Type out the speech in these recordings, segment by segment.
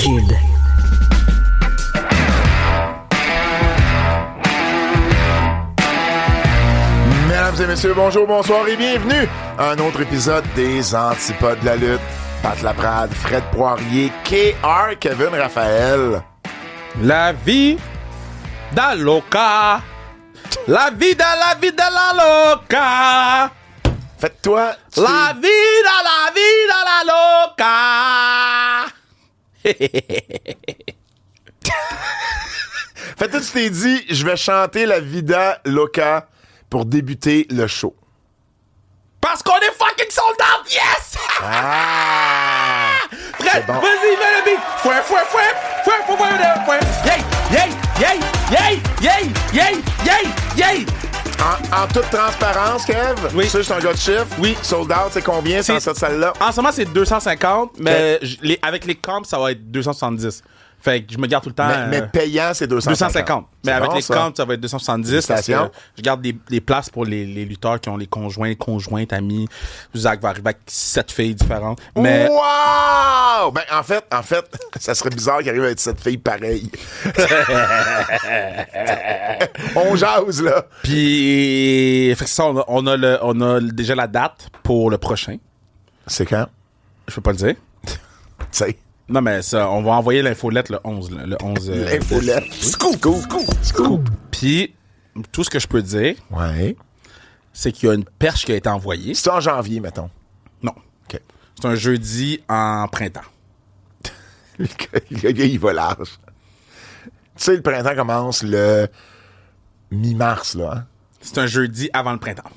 Kid. Mesdames et messieurs, bonjour, bonsoir et bienvenue à un autre épisode des Antipodes de la lutte. Pat Laprade, Fred Poirier, KR, Kevin Raphaël. La vie da loca. La vida la loca. Faites-toi... La vida la loca. Faites-toi, tu t'es dit, je vais chanter la Vida Loca pour débuter le show. Parce qu'on est fucking sold out, yes! Ah! Fred, bon. vas-y, mets le beat. Fouet. Yay. En toute transparence, Kev, Oui. tu sais, je suis un gars de chiffres. Oui. Sold out, c'est combien dans cette salle-là? En ce moment, c'est 250, mais avec les comps, ça va être 270. Fait que je me garde tout le temps. Mais payant, c'est 250. 250. Mais C'est avec bon, les ça. comptes, ça va être 270. Parce que Félicitations. je garde des places pour les lutteurs qui ont les conjointes, amis. Zach va arriver avec 7 filles différentes. Mais Wow! Ben, en fait, ça serait bizarre qu'il arrive avec cette fille pareille. On jase, là. puis, fait que ça, on a déjà la date pour le prochain. C'est quand? Je peux pas le dire. Tu sais. Non, mais ça, on va envoyer l'infolette le 11. Le 11 L'infolette. Scoop. Puis, tout ce que je peux dire, Ouais. c'est qu'il y a une perche qui a été envoyée. C'est en janvier, mettons. Non. OK. C'est un jeudi en printemps. Le gars, il va large. Tu sais, le printemps commence le mi-mars, là. Hein? C'est un jeudi avant le printemps.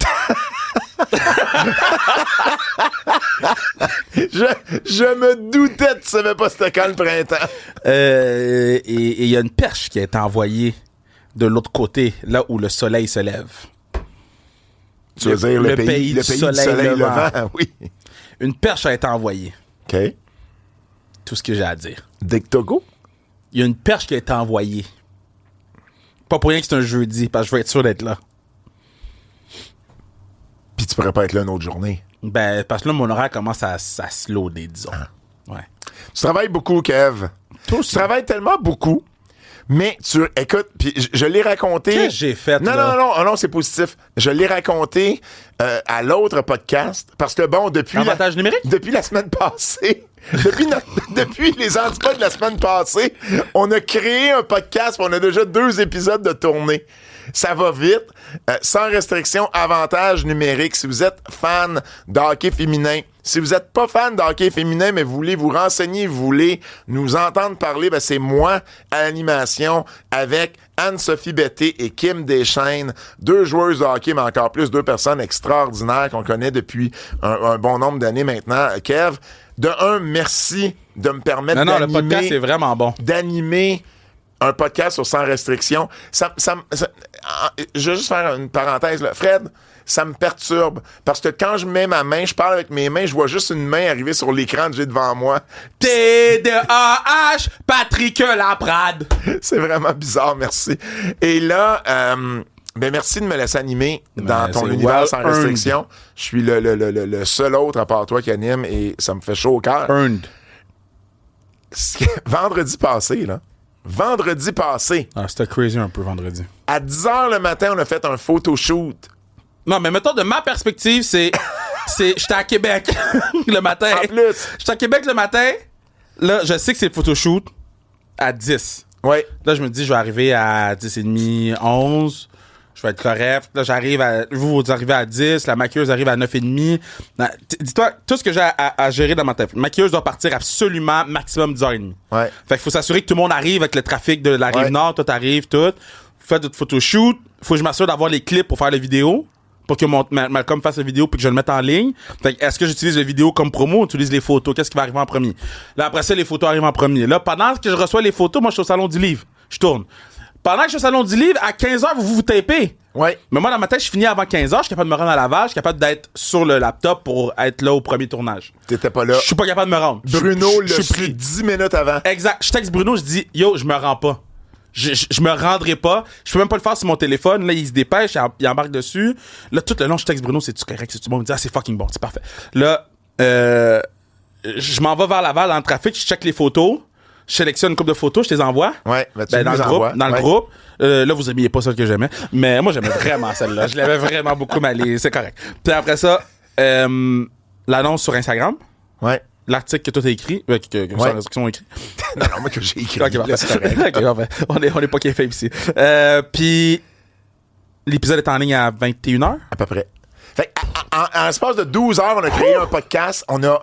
Je me doutais que tu savais pas c'était quand le printemps. Et il y a une perche qui a été envoyée de l'autre côté, là où le soleil se lève. Tu veux dire le pays du soleil levant. levant, oui. Une perche a été envoyée. OK. Tout ce que j'ai à dire. Dick Togo? Il y a une perche qui a été envoyée. Pas pour rien que c'est un jeudi, parce que je veux être sûr d'être là. Puis tu pourrais pas être là une autre journée. Ben, parce que là, mon horaire commence à se loader, disons. Ouais. Tu travailles beaucoup, Kev. Tu travailles tellement beaucoup, mais écoute, puis je l'ai raconté... Qu'est-ce que j'ai fait, Non, là? non, c'est positif. Je l'ai raconté à l'autre podcast, parce que bon, Avantage numérique? Depuis la semaine passée... Depuis les antipodes de la semaine passée, on a créé un podcast, on a déjà 2 épisodes de tournée. Ça va vite, sans restriction, avantage numérique. Si vous êtes fan de hockey féminin, si vous n'êtes pas fan de hockey féminin, mais vous voulez vous renseigner, vous voulez nous entendre parler, ben c'est moi à l'animation avec Anne-Sophie Betté et Kim Deschaines, 2 joueuses de hockey, mais encore plus 2 personnes extraordinaires qu'on connaît depuis un bon nombre d'années maintenant. Kev, de un, merci de me permettre Non, le podcast est vraiment bon. d'animer un podcast sur Sans Restriction. Je vais juste faire une parenthèse, là. Fred, ça me perturbe. Parce que quand je mets ma main, je parle avec mes mains, je vois juste une main arriver sur l'écran que j'ai devant moi. T-D-A-H, Patrick Laprade. C'est vraiment bizarre, merci. Et là, ben merci de me laisser animer dans ton c'est univers well sans earned. restriction. Je suis le seul autre à part toi qui anime et ça me fait chaud au cœur. Earned. Vendredi passé, Ah, c'était crazy un peu vendredi. à 10h le matin, on a fait un photoshoot. Non, mais mettons, de ma perspective, j'étais à Québec le matin. En plus. J'étais à Québec le matin. Là, je sais que c'est le photoshoot à 10. Ouais. Là, je me dis, je vais arriver à 10h30, 11. Je vais être correct. Là, vous arrivez à 10. La maquilleuse arrive à 9h30. Dis-toi, tout ce que j'ai à gérer dans ma tête. La maquilleuse doit partir absolument maximum 10h30. Ouais. Fait qu'il faut s'assurer que tout le monde arrive avec le trafic de la Rive-Nord. Tout arrive, tout. Faites votre photoshoot. Faut que je m'assure d'avoir les clips pour faire la vidéo. Pour que Malcolm fasse la vidéo puis que je le mette en ligne. Fait que est-ce que j'utilise la vidéo comme promo ou j'utilise les photos? Qu'est-ce qui va arriver en premier? Là, après ça, les photos arrivent en premier. Là, pendant que je reçois les photos, moi, je suis au salon du livre. Je tourne. Pendant que je suis au salon du livre, à 15h, vous tapez. Ouais. Mais moi, dans ma tête, je finis avant 15h. Je suis capable de me rendre à Laval. Je suis capable d'être sur le laptop pour être là au premier tournage. T'étais pas là. Je suis pas capable de me rendre. Bruno Je l'a suis su 10 minutes avant. Exact. Je texte Bruno, je dis, yo, je me rends pas. Je me rendrai pas. Je peux même pas le faire sur mon téléphone. Là, il se dépêche, il embarque dessus. Là, tout le long, je texte Bruno, c'est-tu correct? C'est-tu bon? Il me dit, ah, c'est fucking bon, c'est parfait. Là, je m'en vais vers Laval en trafic, je check les photos. je sélectionne une couple de photos, je te les envoie. Ouais, ben, tu dans nous le envoies. groupe. Dans le Ouais. groupe. Là, vous aimiez pas celle que j'aimais. Mais moi, j'aimais vraiment celle-là. Je l'avais vraiment beaucoup malée. C'est correct. Puis après ça, l'annonce sur Instagram. Ouais. L'article que toi t'as écrit, que sans restriction écrit. Non, moi que j'ai écrit. Ok, là, parfait. c'est correct. Ok, parfait. On est pas kayfabe ici. Puis l'épisode est en ligne à 21h. À peu près. Fait en l'espace de 12 heures, on a créé un podcast, on a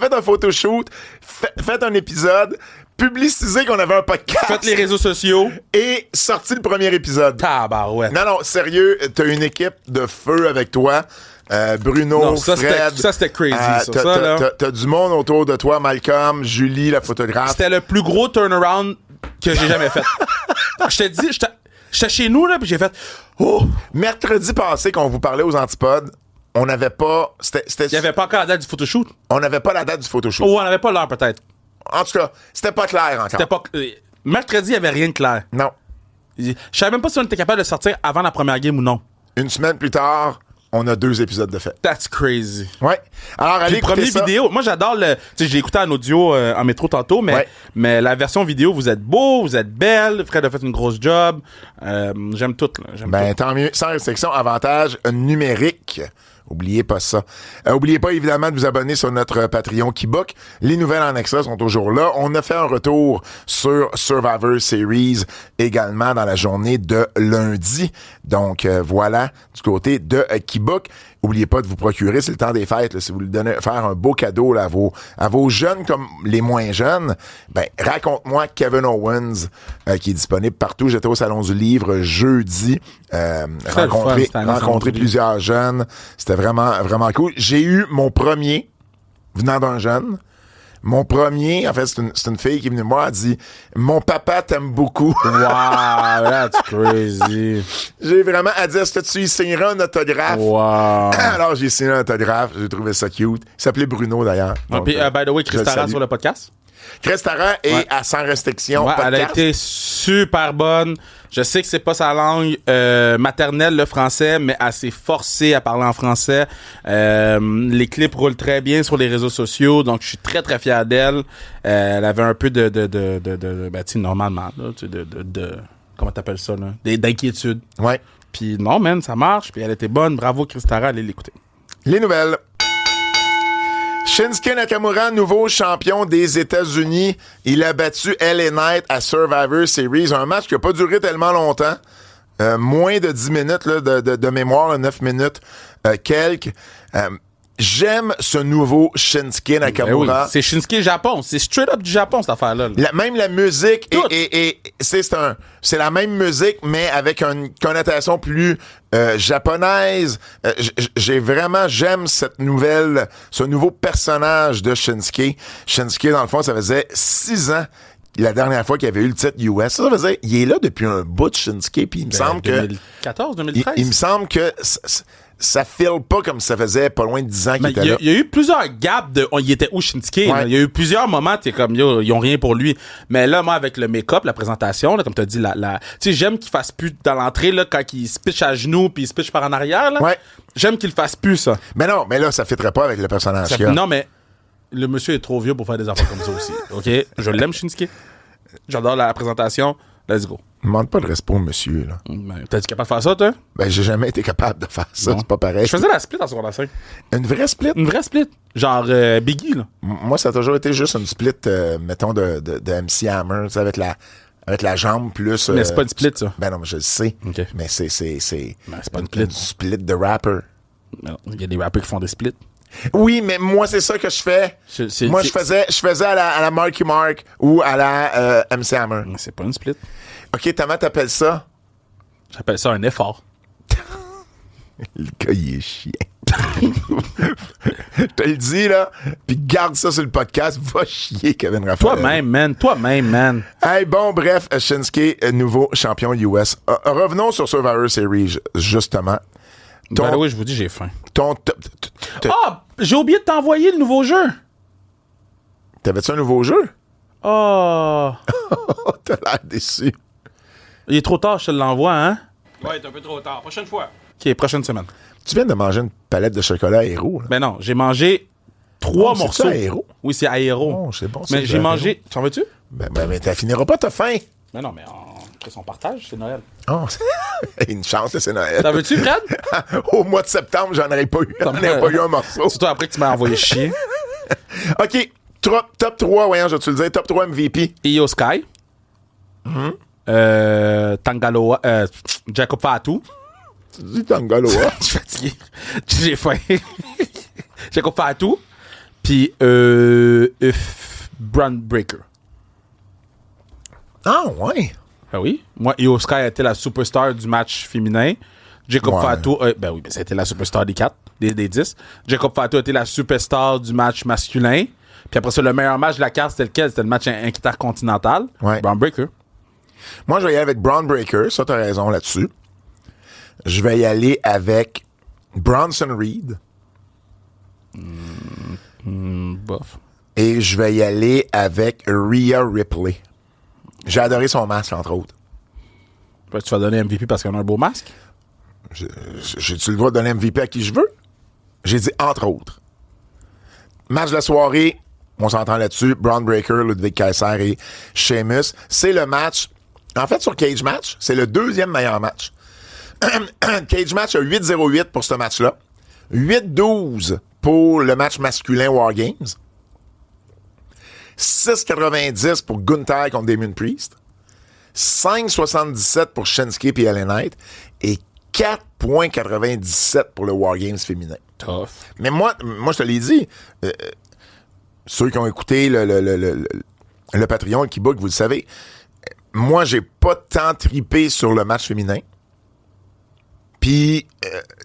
fait un photoshoot, fait un épisode, publicisé qu'on avait un podcast. Faites les réseaux sociaux. Et sorti le premier épisode. Tabarouette. Non, sérieux, t'as une équipe de feu avec toi. Bruno, Non, ça, Fred. c'était crazy, ça, là. T'as du monde autour de toi, Malcolm, Julie, la photographe. C'était le plus gros turnaround que j'ai jamais fait. Je te dis, j'étais chez nous, là, puis j'ai fait oh! Mercredi passé, quand on vous parlait aux Antipodes, on n'avait pas. Il n'y avait pas encore la date du photoshoot. On n'avait pas la date du photoshoot. Oh, on n'avait pas l'heure, peut-être. En tout cas, c'était pas clair encore. C'était pas. Mercredi, il n'y avait rien de clair. Non. Je savais même pas si on était capable de sortir avant la première game ou non. Une semaine plus tard, on a 2 épisodes de fait. That's crazy. Ouais. Alors, allez Le premier écouter ça. vidéo, moi j'adore le. Tu sais, j'ai écouté en audio en métro tantôt, mais la version vidéo, vous êtes beau, vous êtes belle, Fred a fait une grosse job. J'aime tout, là. J'aime Ben, tout. tant mieux. Sans restriction, avantage numérique. Oubliez pas ça. Oubliez pas, évidemment, de vous abonner sur notre Patreon Keybook. Les nouvelles en extra sont toujours là. On a fait un retour sur Survivor Series également dans la journée de lundi. Donc, voilà, du côté de Keybook. Oubliez pas de vous procurer, c'est le temps des fêtes, là, si vous voulez donner, faire un beau cadeau là, à vos jeunes comme les moins jeunes, ben raconte-moi Kevin Owens, qui est disponible partout. J'étais au Salon du Livre jeudi, rencontré plusieurs jeunes. C'était vraiment, vraiment cool. J'ai eu mon premier, venant d'un jeune. Mon premier, en fait, c'est une fille qui est venue me voir, elle dit « Mon papa t'aime beaucoup. » Wow, that's crazy. J'ai vraiment, elle dit « Est-ce que tu y signeras un autographe? » Wow. Alors, j'ai signé un autographe. J'ai trouvé ça cute. Il s'appelait Bruno, d'ailleurs. Donc, Puis, by the way, Chris je le Tara salue. sur le podcast. Chris Tara est Ouais. à Sans Restriction Ouais, podcast. elle a été super bonne. Je sais que c'est pas sa langue maternelle, le français, mais elle s'est forcée à parler en français. Les clips roulent très bien sur les réseaux sociaux, donc je suis très très fier d'elle. Elle avait un peu de ben tu sais, normalement là, tu sais, de comment t'appelles ça là, d'inquiétude. Ouais. Puis non man, ça marche. Puis elle était bonne. Bravo Chris Tara, allez l'écouter. Les nouvelles. Shinsuke Nakamura, nouveau champion des États-Unis. Il a battu LA Knight à Survivor Series. Un match qui n'a pas duré tellement longtemps. Moins de 10 minutes là, de mémoire, là, 9 minutes quelques. J'aime ce nouveau Shinsuke Nakamura. Ben oui, c'est Shinsuke Japon. C'est straight up du Japon, cette affaire-là. là. Même la musique Tout. c'est la même musique mais avec une connotation plus japonaise. J'aime ce nouveau personnage de Shinsuke. Shinsuke dans le fond, ça faisait 6 ans la dernière fois qu'il avait eu le titre US. Ça veut dire il est là depuis un bout de Shinsuke puis il me semble que 2014, 2013. il me semble que ça file pas comme ça faisait pas loin de 10 ans qu'il Mais était là. il y a eu plusieurs gaps de. Il était où Shinsuke? Ouais. Il y a eu plusieurs moments, t'es comme, yo, ils ont rien pour lui. Mais là, moi, avec le make-up, la présentation, là, comme t'as dit, tu sais, j'aime qu'il fasse plus dans l'entrée, là, quand il se pitch à genoux puis il se pitch par en arrière, là. Ouais. J'aime qu'il fasse plus, ça. Mais non, mais là, ça fitterait pas avec le personnage qu'il y a. Non, mais le monsieur est trop vieux pour faire des affaires comme ça aussi. OK? Je l'aime, Shinsuke. J'adore la présentation. Let's go. Demande pas de respect au monsieur, là. Ben, t'es capable de faire ça, toi? Ben, j'ai jamais été capable de faire ça. Non. C'est pas pareil. Je faisais la split en secondaire 5. Une vraie split? Une vraie split. Genre Biggie, là. Moi, ça a toujours été juste une split, mettons, de MC Hammer, tu sais, avec la jambe plus... Mais c'est pas une split, ça. Ben non, mais je le sais. OK. Mais c'est Ben, c'est pas une split. split de rapper. Non, il y a des rappeurs qui font des splits. Oui, mais moi, c'est ça que je fais. Moi, je faisais à la Marky Mark ou à la MC Hammer. Mais c'est pas une split. OK, comment t'appelles ça? J'appelle ça un effort. Le gars, il est chien. Je te le dis, là, puis garde ça sur le podcast. Va chier, Kevin Raphaël. Toi-même, man. Hey, bon, bref, Shinsuke, nouveau champion US. Revenons sur Survivor Series, justement. Ben oui, je vous dis, j'ai faim. Ah! J'ai oublié de t'envoyer le nouveau jeu. T'avais-tu un nouveau jeu? Oh, T'as l'air déçu. il est trop tard, je te l'envoie, hein? Ouais, t'es un peu trop tard. Prochaine fois. OK, prochaine semaine. Tu viens de manger une palette de chocolat héros, là. Ben non, j'ai mangé 3 Oh, c'est-tu morceaux. Aéro? Oui, c'est Aéro. Oh, c'est bon, ça, Mais du j'ai Aéro. mangé. Tu en veux-tu? Ben, t'as finiras pas, t'as faim. Mais non, mais on partage, c'est Noël. Oh, une chance, là, c'est Noël. T'en veux-tu, Fred? Au mois de septembre, j'en aurais pas eu. J'en T'en aurais veux- pas eu un morceau. C'est toi après que tu m'as envoyé chier. OK. Top 3, voyons, je vais te le dire. Top 3 MVP. Io Sky. Tangaloa. Jacob Fatou. Tu dis Tangaloa. Je suis fatigué. J'ai faim. Jacob Fatou. Puis Brand Breaker. Ah, ouais. Ben oui. Moi, Io Sky a été la superstar du match féminin. Jacob Ouais. Fatou, ben oui, ça a été la superstar des 4, des 10. Jacob Fatou a été la superstar du match masculin. Puis après ça, le meilleur match de la carte, c'était lequel? C'était le match intercontinental. Ouais. Brand Breaker. Moi, je vais y aller avec Braun Breaker. Ça, t'as raison là-dessus. Je vais y aller avec Bronson Reed. Bof. Et je vais y aller avec Rhea Ripley. J'ai adoré son masque, entre autres. Tu vas donner MVP parce qu'on a un beau masque? J'ai-tu le droit de donner MVP à qui je veux? J'ai dit entre autres. Match de la soirée, on s'entend là-dessus. Braun Breaker, Ludwig Kaiser et Sheamus. C'est le match. En fait, sur Cage Match, c'est le deuxième meilleur match. Cage Match a 8-0-8 pour ce match-là. 8-12 pour le match masculin War Games. 6,90 pour Gunther contre Damien Priest. 5,77 pour Shinsuke et LA Knight. Et 4,97 pour le War Games féminin. Tough. Mais moi je te l'ai dit, ceux qui ont écouté le Patreon, le Keybook, vous le savez, moi, j'ai pas tant tripé sur le match féminin. Puis,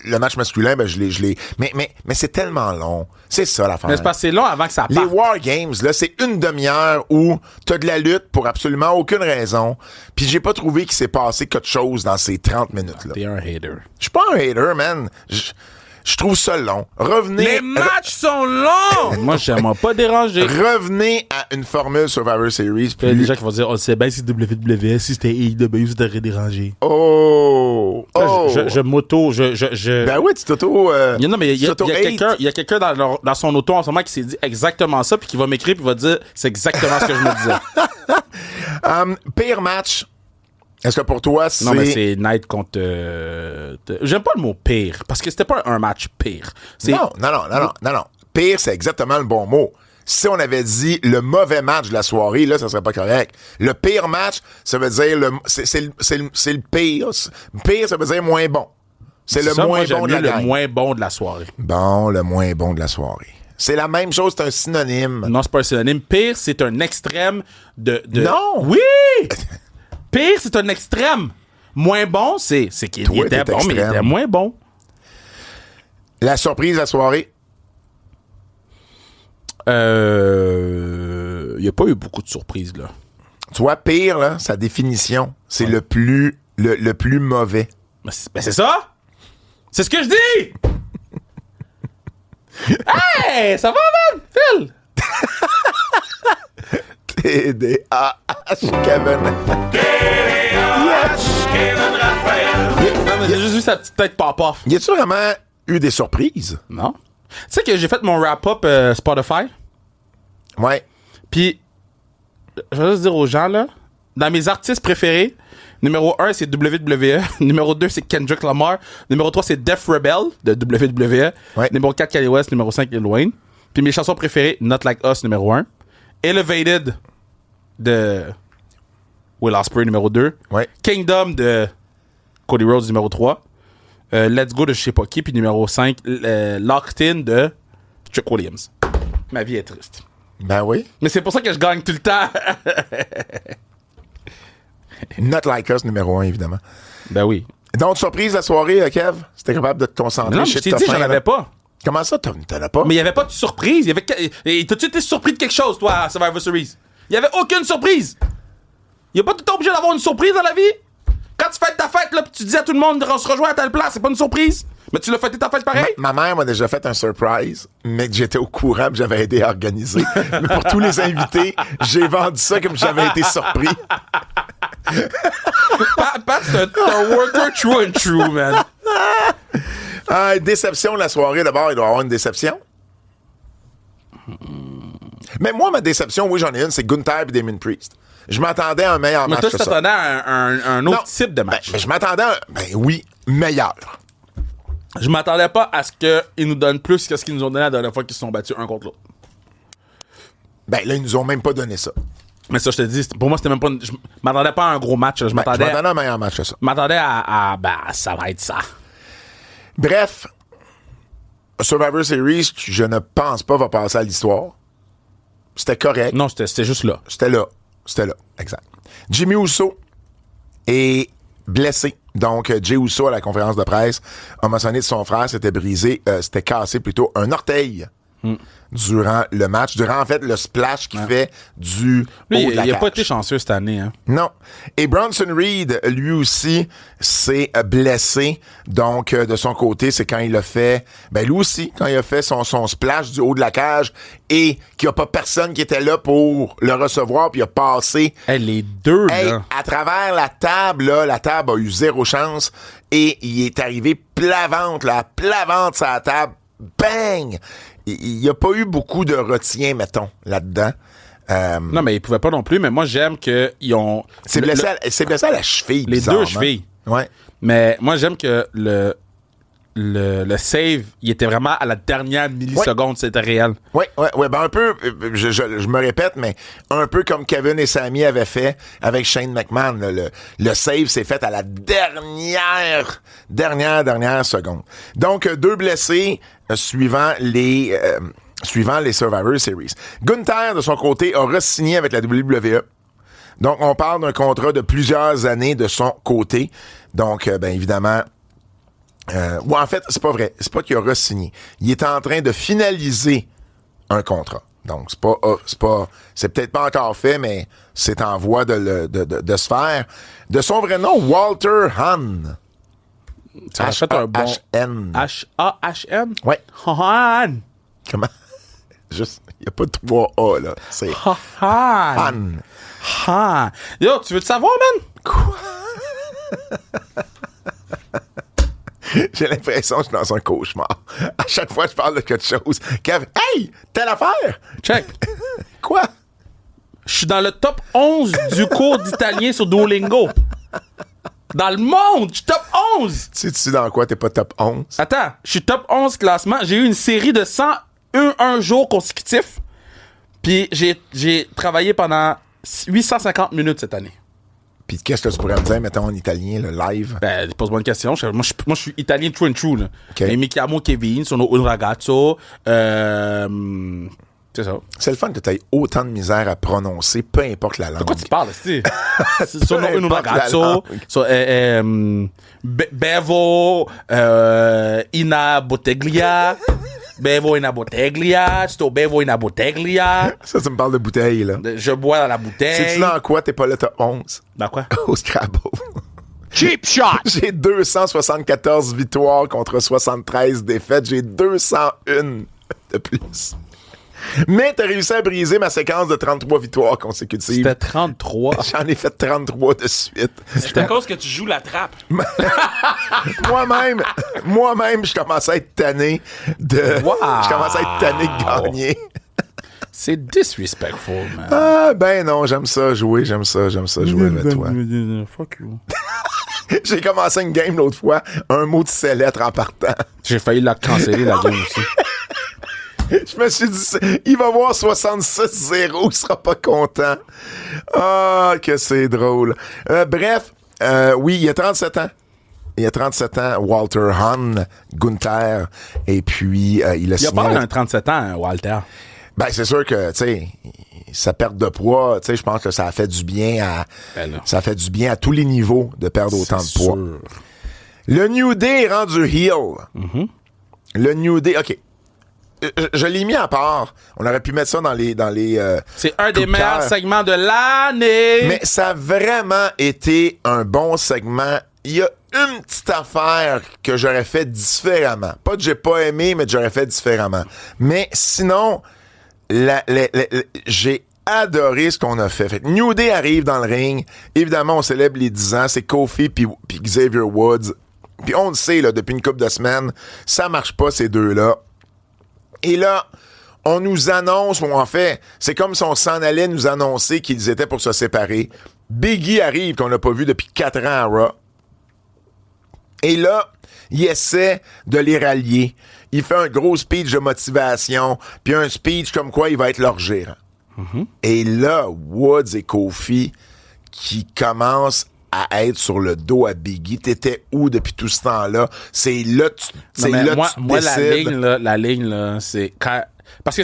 le match masculin, ben, je l'ai. Mais c'est tellement long. C'est ça l'affaire. Mais c'est parce que c'est long avant que ça Les parte. War Games, là, c'est une demi-heure où t'as de la lutte pour absolument aucune raison. Puis j'ai pas trouvé qu'il s'est passé quelque chose dans ces 30 minutes-là. T'es un hater. Je suis pas un hater, man. Je trouve ça long. Revenez. Les matchs sont longs! Moi, j'aimerais pas déranger. Revenez à une formule Survivor Series. Il y a des Puis... gens qui vont dire, on sait bien si WWE, si c'était AEW, ça t'aurait dérangé. Oh! Oh! Je m'auto, je... Ben oui, tu t'auto... Non, mais il y a t'auto-hate. quelqu'un dans son auto en ce moment qui s'est dit exactement ça, puis qui va m'écrire, puis va dire, c'est exactement ce que je me disais. Pire match. Est-ce que pour toi, c'est... Non, mais c'est Knight contre... J'aime pas le mot pire, parce que c'était pas un match pire. C'est... Non. Pire, c'est exactement le bon mot. Si on avait dit le mauvais match de la soirée, là, ça serait pas correct. Le pire match, ça veut dire c'est le pire. Pire, ça veut dire moins bon. C'est le ça, moins moi, j'aime bon de mieux la le gang. moins bon de la soirée. Bon, le moins bon de la soirée. C'est la même chose, c'est un synonyme. Non, c'est pas un synonyme. Pire, c'est un extrême de... Non! Oui! Pire, c'est un extrême. Moins bon, c'est qu'il Toi, était t'es bon, mais il extrême. était moins bon. La surprise de la soirée. Il n'y a pas eu beaucoup de surprises, là. Tu vois, pire, là, sa définition, c'est le plus mauvais. Ben, c'est ça! C'est ce que je dis! Hey! Ça va, man? Phil! TDAH, Kevin. Non, mais j'ai juste vu sa petite tête pop-off. Y a-tu vraiment eu des surprises? Non? Tu sais que j'ai fait mon wrap-up Spotify? Ouais. Puis, je vais juste dire aux gens, là, dans mes artistes préférés, numéro 1, c'est WWE. Numéro 2, c'est Kendrick Lamar. Numéro 3, c'est Def Rebel de WWE. Ouais. Numéro 4, Kanye West. Numéro 5, Lil Wayne. Puis mes chansons préférées, Not Like Us, numéro 1. Elevated de Will Ospreay, numéro 2. Ouais. Kingdom de Cody Rhodes, numéro 3. Let's Go de je sais pas qui. Puis numéro 5, Locked In de Chuck Williams. Ma vie est triste. Ben oui. Mais c'est pour ça que je gagne tout le temps. Not Like Us, numéro 1, évidemment. Ben oui. Donc, surprise la soirée, Kev? C'était capable de te concentrer Non, mais chez je t'ai dit, j'en avais pas. Comment ça, t'en as pas? Mais il n'y avait pas de surprise. Et t'as-tu été surpris de quelque chose, toi, à Survivor Series? Il n'y avait aucune surprise. Il n'y a pas tout le temps obligé d'avoir une surprise dans la vie. Quand tu fêtes ta fête, là, pis tu dis à tout le monde de se rejoindre à telle place, c'est pas une surprise. Mais tu l'as fêté ta fête pareil? Ma mère m'a déjà fait un surprise, mais que j'étais au courant que j'avais aidé à organiser. Mais pour tous les invités, j'ai vendu ça comme j'avais été surpris. Pat, c'est un worker true and true, man. Déception de la soirée, d'abord, il doit y avoir une déception. Mais moi, ma déception, oui, j'en ai une, c'est Gunther et Damien Priest. Je m'attendais à un meilleur Mais match toi, que tu ça. t'attendais à un autre Non. type de match. Mais je m'attendais à oui, meilleur. Je m'attendais pas à ce qu'ils nous donnent plus que ce qu'ils nous ont donné la dernière fois qu'ils se sont battus un contre l'autre. Ben là, ils nous ont même pas donné ça. Mais ça, je te dis, pour moi, c'était même pas. Je m'attendais pas à un gros match. Je Je m'attendais m'attendais à un meilleur match que ça. ça va être ça. Bref, Survivor Series, je ne pense pas va passer à l'histoire. C'était correct. Non, c'était juste là. C'était là. Exact. Jimmy Uso est blessé. Donc, Jey Uso, à la conférence de presse, a mentionné que son frère s'était cassé plutôt un orteil durant le match. Durant, en fait, le splash qu'il fait du Lui, haut de la il a cage. pas été chanceux cette année. Hein. Non. Et Bronson Reed, lui aussi, s'est blessé. Donc, de son côté, c'est quand il a fait... Ben, lui aussi, quand il a fait son splash du haut de la cage et qu'il n'y a pas personne qui était là pour le recevoir, puis il a passé... Hey, les deux, Hey, là. à travers la table, là, la table a eu zéro chance et il est arrivé plavante sur la table. Bang! Il n'y a pas eu beaucoup de retien, mettons, là-dedans. Non, mais ils pouvaient pas non plus, mais moi, j'aime qu'ils ont. C'est blessé à la cheville, Les bizarrement. deux chevilles. Ouais. Mais moi, j'aime que le save, il était vraiment à la dernière milliseconde, c'était réel. Oui, ben un peu, je me répète, mais un peu comme Kevin et Sami avaient fait avec Shane McMahon. Là, le save s'est fait à la dernière seconde. Donc, deux blessés suivant les Survivor Series. Gunther, de son côté, a re-signé avec la WWE. Donc, on parle d'un contrat de plusieurs années de son côté. Donc, ben évidemment... en fait, c'est pas vrai. C'est pas qu'il a re-signé. Il est en train de finaliser un contrat. Donc, c'est peut-être pas encore fait, mais c'est en voie de se faire. De son vrai nom, Walter Hahn. Ça a fait un bon. H-A-H-N. H-A-H-N? Ouais. Han. Comment? Juste, il n'y a pas de 3 A, là. C'est Han. Hahn. Han. Yo, tu veux te savoir, man? Quoi? J'ai l'impression que je suis dans un cauchemar. À chaque fois que je parle de quelque chose, Kev, hey, telle affaire! Check. Quoi? Je suis dans le top 11 du cours d'italien sur Duolingo. Dans le monde, je suis top 11. Tu sais dans quoi t'es pas top 11? Attends, je suis top 11 classement. J'ai eu une série de 101 jours consécutifs. Puis j'ai travaillé pendant 850 minutes cette année. Puis qu'est-ce que tu pourrais me dire, mettons, en italien, le live? Ben, pose-moi une question. Moi, je suis italien true and true. Là. OK. Et mi chiamo Kevin, sono un ragazzo. C'est ça. C'est le fun que tu aies autant de misère à prononcer, peu importe la langue. De quoi tu parles, c'est sono un importe la ragazzo. Bevo ina bottiglia. Bevo ina bottiglia. Sto bevo ina bottiglia. Ça, tu me parles de bouteille, là. Je bois dans la bouteille. Sais-tu dans quoi t'es pas le top 11? Dans quoi? Au Scrabble. Cheap shot! J'ai 274 victoires contre 73 défaites. J'ai 201 de plus. Mais t'as réussi à briser ma séquence de 33 victoires consécutives. C'était 33. J'en ai fait 33 de suite. C'est à cause que tu joues la trappe. Moi-même, je commence à être tanné de... Wow. Je commence à être tanné de gagner. C'est disrespectful, man. Ah, ben non, j'aime ça jouer avec toi. Fuck you. J'ai commencé une game l'autre fois, un mot de ces lettres en partant. J'ai failli la canceller, la game aussi. Je me suis dit, il va voir 66-0, il sera pas content. Ah, que c'est drôle. Bref, oui, il y a 37 ans. Il y a 37 ans, Walter Hahn, Gunther, et puis il a signé... Il a pas un 37 ans, Walter. Ben, c'est sûr que, tu sais, sa perte de poids, tu sais, je pense que ça a fait du bien à... Ben là. Ça a fait du bien à tous les niveaux de perdre autant de C'est poids. sûr. Le New Day est rendu heel. Le New Day, OK. Je l'ai mis à part. On aurait pu mettre ça dans les C'est un des coups de meilleurs cœur. segments de l'année. Mais ça a vraiment été un bon segment. Il y a une petite affaire que j'aurais fait différemment. Pas que j'ai pas aimé, mais que j'aurais fait différemment. Mais sinon, j'ai adoré ce qu'on a fait. Fait que New Day arrive dans le ring. Évidemment, on célèbre les 10 ans. C'est Kofi puis Xavier Woods. Puis on le sait, là, depuis une couple de semaines, ça marche pas, ces deux-là. Et là, on nous annonce, ou en fait, c'est comme si on s'en allait nous annoncer qu'ils étaient pour se séparer. Biggie arrive, qu'on n'a pas vu depuis 4 ans à Raw. Et là, il essaie de les rallier. Il fait un gros speech de motivation, puis un speech comme quoi il va être leur gérant. Et là, Woods et Kofi qui commencent à être sur le dos à Biggie. T'étais où depuis tout ce temps-là? C'est là tu moi, décides. la ligne, là, c'est quand... Parce que,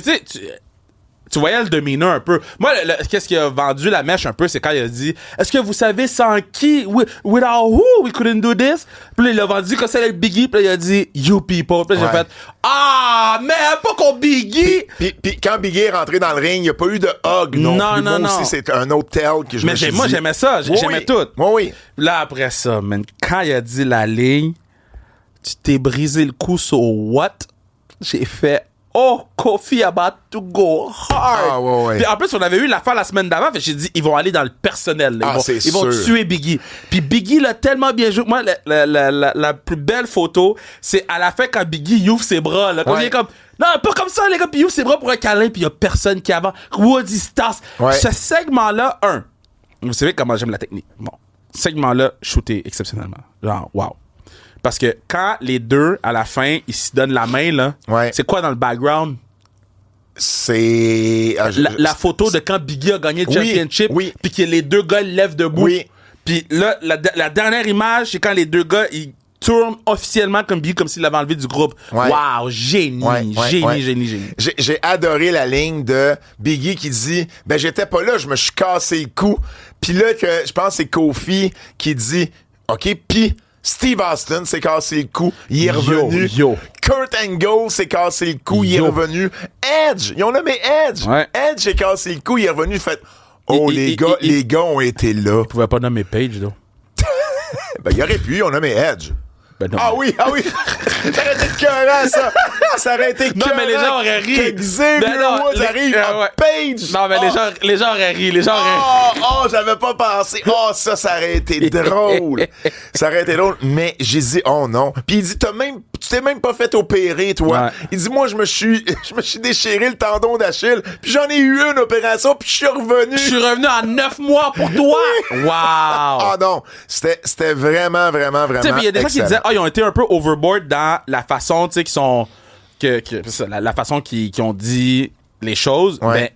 tu voyais le demeanor un peu. Moi, qu'est-ce qui a vendu la mèche un peu, c'est quand il a dit « Est-ce que vous savez sans qui, without who, we couldn't do this? » Puis là, il a vendu quand c'est avec Biggie, puis là, il a dit « You people. » Puis là, j'ai fait « Ah, mais pas qu'on Biggie! » Puis quand Biggie est rentré dans le ring, il n'y a pas eu de hug non plus. Non. Moi aussi, c'est un autre tel que je me suis dit. Moi, j'aimais ça. J'aimais tout. Oui. Là, après ça, man, quand il a dit la ligne, tu t'es brisé le cou sur what? J'ai fait... Oh, Kofi about to go hard. Ah, ouais. Puis en plus, on avait eu l'affaire la semaine d'avant. Fait que j'ai dit, ils vont aller dans le personnel. Là. Ils vont tuer Biggie. Puis Biggie l'a tellement bien joué. Moi, la plus belle photo, c'est à la fin quand Biggie ouvre ses bras. Là, quand il est comme, non, pas comme ça, les gars. Puis il ouvre ses bras pour un câlin. Puis il y a personne qui avance. Woody Stars. Ce segment-là, vous savez comment j'aime la technique. Bon, segment-là, shooté exceptionnellement. Genre, wow. Parce que quand les deux, à la fin, ils se donnent la main, là, c'est quoi dans le background? C'est... la photo de quand Biggie a gagné le championship, puis que les deux gars lèvent debout. Puis là, la dernière image, c'est quand les deux gars, ils tournent officiellement comme Biggie, comme s'il l'avait enlevé du groupe. Wow, génie. J'ai adoré la ligne de Biggie qui dit « Ben, j'étais pas là, je me suis cassé le cou. » Puis là, je pense que c'est Kofi qui dit « OK, puis... » Steve Austin s'est cassé le cou, il est revenu. Kurt Angle s'est cassé le cou, il est revenu. Edge, ils ont nommé Edge. Edge s'est cassé le cou, il est revenu. Fait, les gars ont été là. Ils pouvaient pas nommer Page, là. Ben, il aurait pu, ils ont nommé Edge. Ben non. Ah oui. Ça aurait été écœurant, ça. Ça aurait été écœurant. Non, mais les gens auraient ri. Que Xavier Woods arrive à Page. Non, mais les gens auraient ri. J'avais pas pensé. Ça aurait été drôle. Ça aurait été drôle. Mais j'ai dit, oh non. Puis il dit, tu t'es même pas fait opérer, toi. Il dit, moi, je me suis déchiré le tendon d'Achille. Puis j'en ai eu une opération. Puis je suis revenu. Je suis revenu en 9 mois pour toi. Wow. Ah non. C'était vraiment, vraiment, vraiment. Il y a des gens qui disaient, ils ont été un peu overboard dans la façon, tu sais, qu'ils sont. La façon qu'ils ont dit les choses. Ben,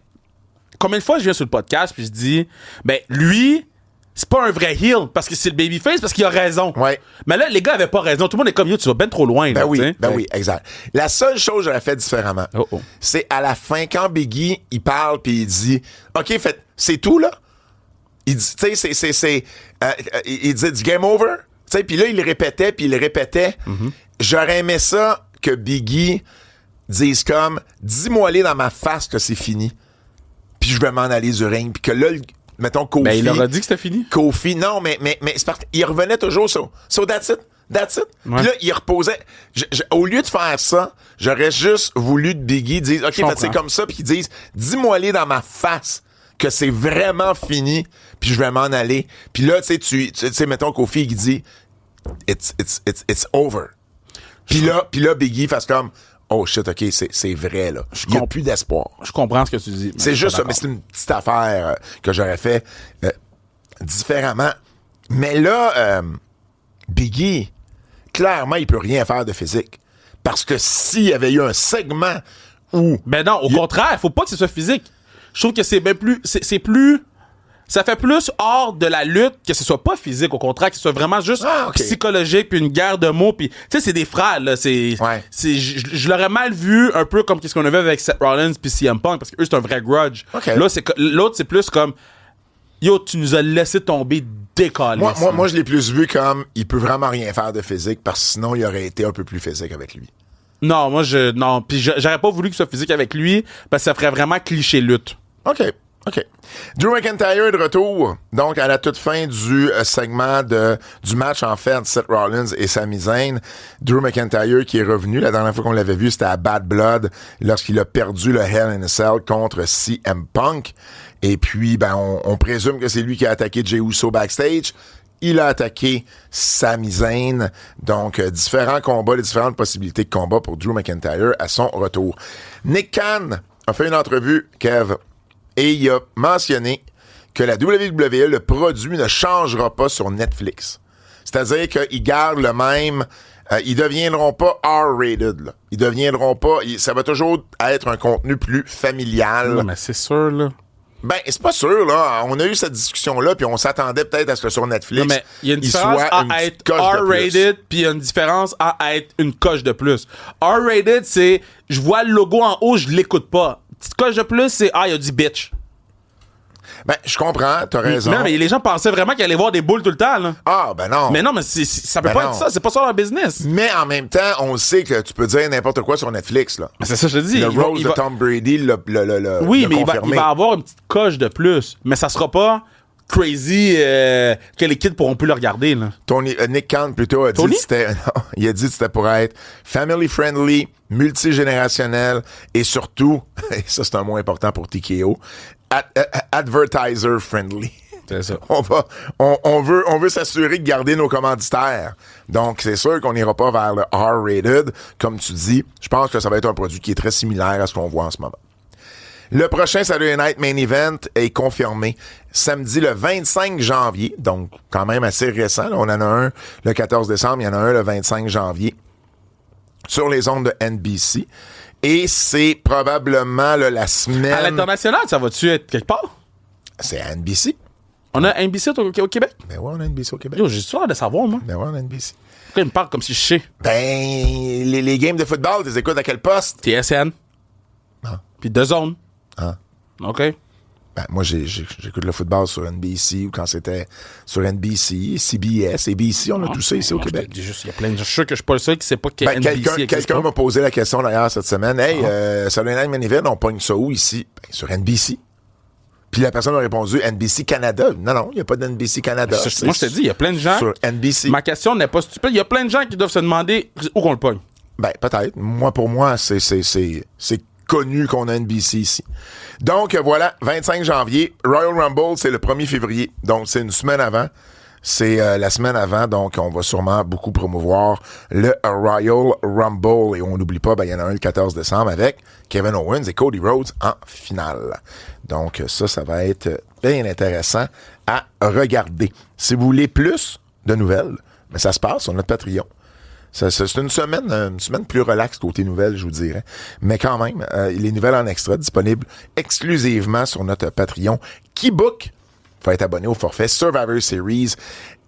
combien de fois je viens sur le podcast puis je dis, ben, lui, c'est pas un vrai heel parce que c'est le babyface, parce qu'il a raison. Mais là, les gars avaient pas raison. Tout le monde est comme, yo, tu vas ben trop loin. Ben là, oui, exact. La seule chose que j'aurais fait différemment, c'est à la fin, quand Biggie, il parle puis il dit, OK, c'est tout, là? Il dit, tu sais, il dit du game over. Puis là, il le répétait, puis il le répétait. J'aurais aimé ça que Biggie dise comme, dis-moi-les dans ma face que c'est fini, puis je vais m'en aller du ring. Puis que là, mettons, Kofi... Ben, il leur a dit que c'était fini. Kofi, non, mais c'est parce qu'il revenait toujours sur So that's it. Puis là, il reposait. Au lieu de faire ça, j'aurais juste voulu que Biggie dise, OK, c'est comme ça, puis qu'il dise, dis-moi-les dans ma face que c'est vraiment fini, puis je vais m'en aller. Puis là, tu sais, mettons Kofi qui dit it's over. Puis là, Biggie fasse comme oh shit, OK, c'est vrai, là. Il n'y a plus d'espoir. Je comprends ce que tu dis. C'est juste ça, mais c'est une petite affaire que j'aurais fait différemment. Mais là, Biggie, clairement, il peut rien faire de physique. Parce que s'il y avait eu un segment où... Ben non, au contraire, faut pas que ce soit physique. Je trouve que c'est bien plus... C'est plus... Ça fait plus hors de la lutte que ce soit pas physique, au contraire, que ce soit vraiment juste psychologique, puis une guerre de mots, puis tu sais, c'est des frères, là, je l'aurais mal vu, un peu comme ce qu'on avait avec Seth Rollins puis CM Punk, parce que eux, c'est un vrai grudge. Là, l'autre, c'est plus comme, yo, tu nous as laissé tomber décollé. Moi, je l'ai plus vu comme, il peut vraiment rien faire de physique, parce que sinon, il aurait été un peu plus physique avec lui. Non, non, puis j'aurais pas voulu qu'il soit physique avec lui, parce que ça ferait vraiment cliché lutte. OK. Drew McIntyre est de retour, donc à la toute fin du segment du match, en fait, Seth Rollins et Sami Zayn. Drew McIntyre qui est revenu. La dernière fois qu'on l'avait vu, c'était à Bad Blood, lorsqu'il a perdu le Hell in a Cell contre CM Punk. Et puis, ben, on présume que c'est lui qui a attaqué Jey Uso backstage. Il a attaqué Sami Zayn. Donc, différents combats, les différentes possibilités de combat pour Drew McIntyre à son retour. Nick Khan a fait une entrevue, Kev, et il a mentionné que la WWE, le produit, ne changera pas sur Netflix. C'est-à-dire qu'ils gardent le même... ils deviendront pas R-rated, là. Ils deviendront pas... ça va toujours être un contenu plus familial. Non, mais c'est sûr, là. Ben, c'est pas sûr, là. On a eu cette discussion-là, puis on s'attendait peut-être à ce que sur Netflix, Non, mais il y a une différence à être R-rated, puis il y a une différence à être une coche de plus. R-rated, c'est je vois le logo en haut, je l'écoute pas. Petite coche de plus, c'est il y a du bitch. Ben, je comprends, t'as raison. Non, mais les gens pensaient vraiment qu'ils allaient voir des boules tout le temps, là. Ah, ben non. Mais non, mais ça peut pas être ça, c'est pas ça leur business. Mais en même temps, on sait que tu peux dire n'importe quoi sur Netflix, là. Mais c'est ça que je te dis. Le Rose de Tom Brady, oui, mais confirmé. il va avoir une petite coche de plus. Mais ça sera pas crazy que les kids pourront plus le regarder, là. Nick Khan, plutôt, a dit que c'était... non, il a dit que c'était pour être family-friendly, multigénérationnel et surtout, et ça c'est un mot important pour TKO, advertiser-friendly. C'est ça. On veut s'assurer de garder nos commanditaires. Donc, c'est sûr qu'on n'ira pas vers le R-rated. Comme tu dis, je pense que ça va être un produit qui est très similaire à ce qu'on voit en ce moment. Le prochain Saturday Night Main Event est confirmé samedi le 25 janvier, donc quand même assez récent. Là, on en a un le 14 décembre, il y en a un le 25 janvier sur les ondes de NBC. Et c'est probablement là, la semaine... À l'international, ça va-tu être quelque part? C'est à NBC. On a NBC au Québec? Ben ouais, on a NBC au Québec. Yo, j'ai souvent de savoir, moi. Ben ouais, on a NBC. Pourquoi il me parle comme si je sais? Ben, les games de football, tu les écoutes à quel poste? TSN. Ah. Puis deux zones. Ah. OK. Ben, moi, j'écoute le football sur NBC ou quand c'était sur NBC, CBS, ABC, on a tout ça ici au Québec. Il y a plein de... Je suis sûr que je suis pas le seul qui sait pas qu'il y a NBC. Quelqu'un m'a posé la question d'ailleurs cette semaine. Hey, Saturday Night Main Event, on pogne ça où ici? Ben, sur NBC. Puis la personne a répondu NBC Canada. Non, il n'y a pas d'NBC Canada. Moi, je te dis, il y a plein de gens... Sur NBC. Ma question n'est pas stupide. Il y a plein de gens qui doivent se demander où qu'on le pogne. Ben, peut-être. Pour moi, c'est connu qu'on a NBC ici. Donc, voilà, 25 janvier. Royal Rumble, c'est le 1er février. Donc, c'est une semaine avant. C'est la semaine avant, donc on va sûrement beaucoup promouvoir le Royal Rumble. Et on n'oublie pas, il y en a un le 14 décembre avec Kevin Owens et Cody Rhodes en finale. Donc ça va être bien intéressant à regarder. Si vous voulez plus de nouvelles, mais ça se passe sur notre Patreon. C'est une semaine plus relaxe côté nouvelles, je vous dirais. Mais quand même, les nouvelles en extra disponibles exclusivement sur notre Patreon. Keybook, faut être abonné au forfait Survivor Series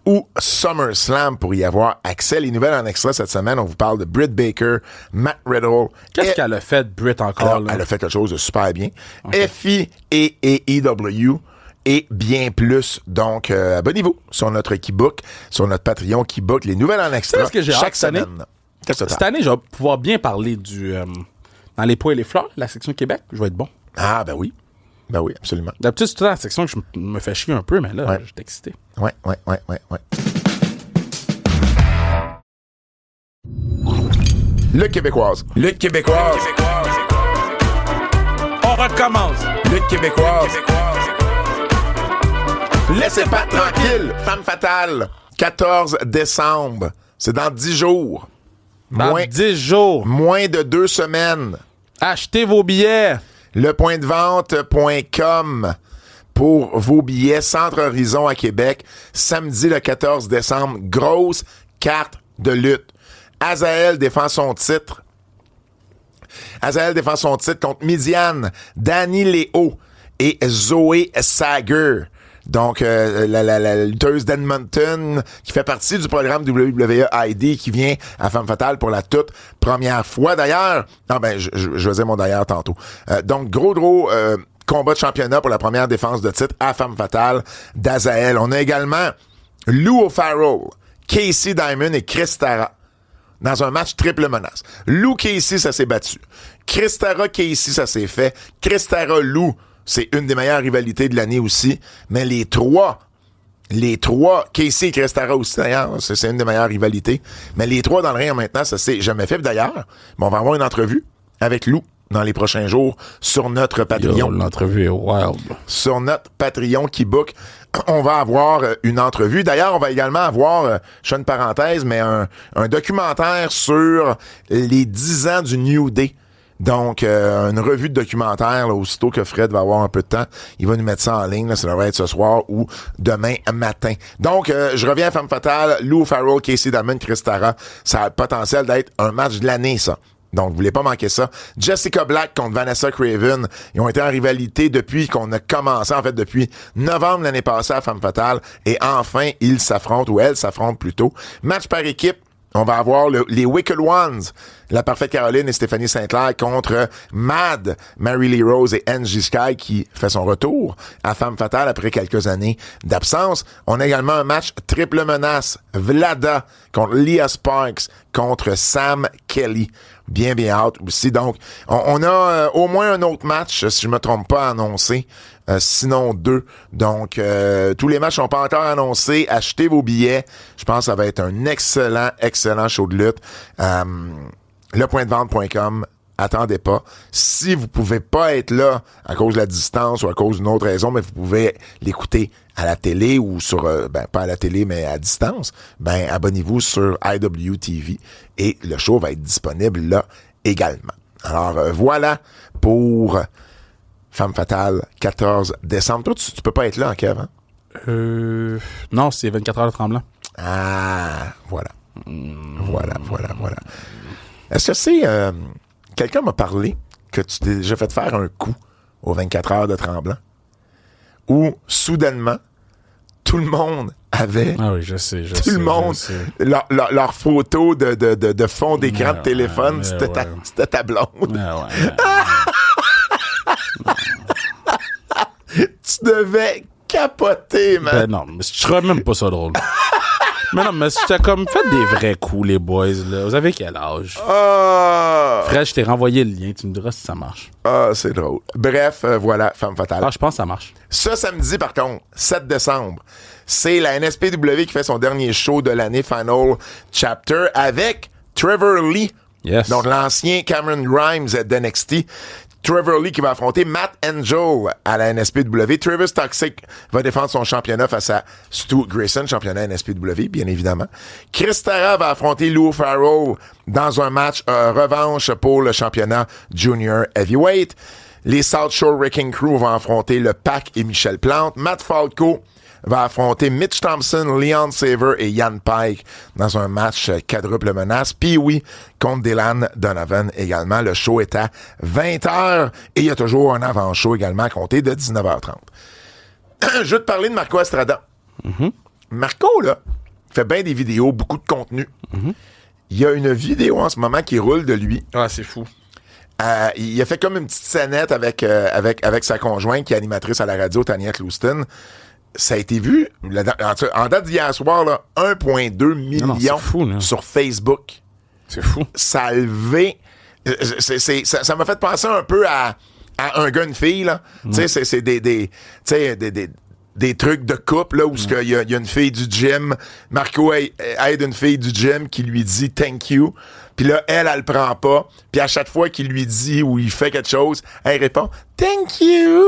ou SummerSlam pour y avoir accès. Les nouvelles en extra cette semaine, on vous parle de Britt Baker, Matt Riddle. Qu'est-ce qu'elle a fait, Britt, encore? Là? Elle a fait quelque chose de super bien. Okay. FI et AEW et bien plus. Donc, abonnez-vous sur notre Keybook, sur notre Patreon Keybook. Les nouvelles en extra que j'ai chaque semaine. Cette année, je vais pouvoir bien parler dans les pois et les fleurs, la section Québec. Je vais être bon. Ah, ben oui. Ben oui, absolument. D'habitude, c'est toute la section que je me fais chier un peu, mais là, je suis excité. Ouais. Le Québécoise. On recommence. Le Québécoise. Laissez pas tranquille. Femme fatale. 14 décembre. C'est dans 10 jours. Dans 10 jours. Moins de 2 semaines. Achetez vos billets. Lepointdevente.com pour vos billets. Centre Horizon à Québec. Samedi le 14 décembre. Grosse carte de lutte. Azael défend son titre. Contre Midiane, Dani Léo et Zoé Sager. Donc, la lutteuse d'Edmonton qui fait partie du programme WWE ID qui vient à Femme Fatale pour la toute première fois. D'ailleurs, je vais dire mon d'ailleurs tantôt. Donc, gros combat de championnat pour la première défense de titre à Femme Fatale d'Azael. On a également Lou O'Farrell, Casey Diamond et Chris Tara dans un match triple menace. Lou Casey, ça s'est battu. Chris Tara Casey, ça s'est fait. Chris Tara Lou, c'est une des meilleures rivalités de l'année aussi. Mais les trois, Casey et Chris Tara aussi d'ailleurs, c'est une des meilleures rivalités. Mais les trois dans le ring maintenant, ça s'est jamais fait. D'ailleurs, on va avoir une entrevue avec Lou dans les prochains jours sur notre Patreon. L'entrevue est wild. Sur notre Patreon Keybook, on va avoir une entrevue. D'ailleurs, on va également avoir, je fais une parenthèse, mais un documentaire sur les 10 ans du New Day. Donc, une revue de documentaire, là, aussitôt que Fred va avoir un peu de temps, il va nous mettre ça en ligne. Là, ça devrait être ce soir ou demain matin. Donc, je reviens à Femme Fatale. Lou Farrell, Casey Diamond, Chris Tara. Ça a le potentiel d'être un match de l'année, ça. Donc, vous voulez pas manquer ça. Jessica Black contre Vanessa Craven. Ils ont été en rivalité depuis qu'on a commencé, en fait, depuis novembre l'année passée à Femme Fatale. Et enfin, ils s'affrontent, ou elles s'affrontent plutôt. Match par équipe. On va avoir les Wicked Ones, la Parfaite Caroline et Stéphanie Saint-Clair contre Mad, Mary Lee Rose et Angie Sky qui fait son retour à Femme Fatale après quelques années d'absence. On a également un match triple menace, Vlada contre Leah Sparks contre Sam Kelly. Bien hâte aussi. Donc, on a au moins un autre match, si je me trompe pas, annoncé. Sinon 2. Donc, tous les matchs sont pas encore annoncés. Achetez vos billets. Je pense que ça va être un excellent show de lutte. Lepointdevente.com. Attendez pas. Si vous pouvez pas être là à cause de la distance ou à cause d'une autre raison, mais vous pouvez l'écouter à la télé ou sur, pas à la télé, mais à distance, abonnez-vous sur IWTV et le show va être disponible là également. Alors, voilà pour Femme Fatale, 14 décembre. Toi, tu peux pas être là, hein, Kev, hein? Non, c'est 24 heures de Tremblant. Ah, voilà. Voilà. Est-ce que c'est... quelqu'un m'a parlé que tu t'es déjà fait faire un coup aux 24 heures de Tremblant où, soudainement, tout le monde avait... Ah oui, je sais. Tout le monde, leur photo de fond d'écran de téléphone, c'était ta blonde. Tu devais capoter, man. Ben non, mais je trouvais même pas ça drôle. Mais non, mais c'était comme, faites des vrais coups, les boys, là. Vous avez quel âge? Frère, je t'ai renvoyé le lien, tu me diras si ça marche. C'est drôle. Bref, voilà, Femme Fatale. Je pense que ça marche. Ce samedi, par contre, 7 décembre, c'est la NSPW qui fait son dernier show de l'année, Final Chapter, avec Trevor Lee. Yes. Donc, l'ancien Cameron Grimes d'NXT. Trevor Lee qui va affronter Matt Angel à la NSPW. Travis Toxic va défendre son championnat face à Stu Grayson, championnat NSPW, bien évidemment. Chris Tara va affronter Lou Farrell dans un match revanche pour le championnat Junior Heavyweight. Les South Shore Wrecking Crew vont affronter le Pac et Michel Plante. Matt Falco va affronter Mitch Thompson, Leon Saver et Ian Pike dans un match quadruple menace. Pee-wee contre Dylan Donovan également. Le show est à 20h et il y a toujours un avant-show également à compter de 19h30. Je veux te parler de Marco Estrada. Mm-hmm. Marco, là, fait bien des vidéos, beaucoup de contenu. Mm-hmm. Il y a une vidéo en ce moment qui roule de lui. Ah, c'est fou. Il a fait comme une petite scénette avec sa conjointe qui est animatrice à la radio, Tanya Clouston. Ça a été vu, en date d'hier soir, là, 1,2 million sur Facebook. C'est fou. Ça a levé... ça m'a fait penser un peu à un gars, une fille, là. Tu sais, c'est des trucs de couple, là, où il y a une fille du gym. Marco aide une fille du gym qui lui dit « thank you ». Puis là, elle le prend pas. Puis à chaque fois qu'il lui dit ou il fait quelque chose, elle répond « thank you ».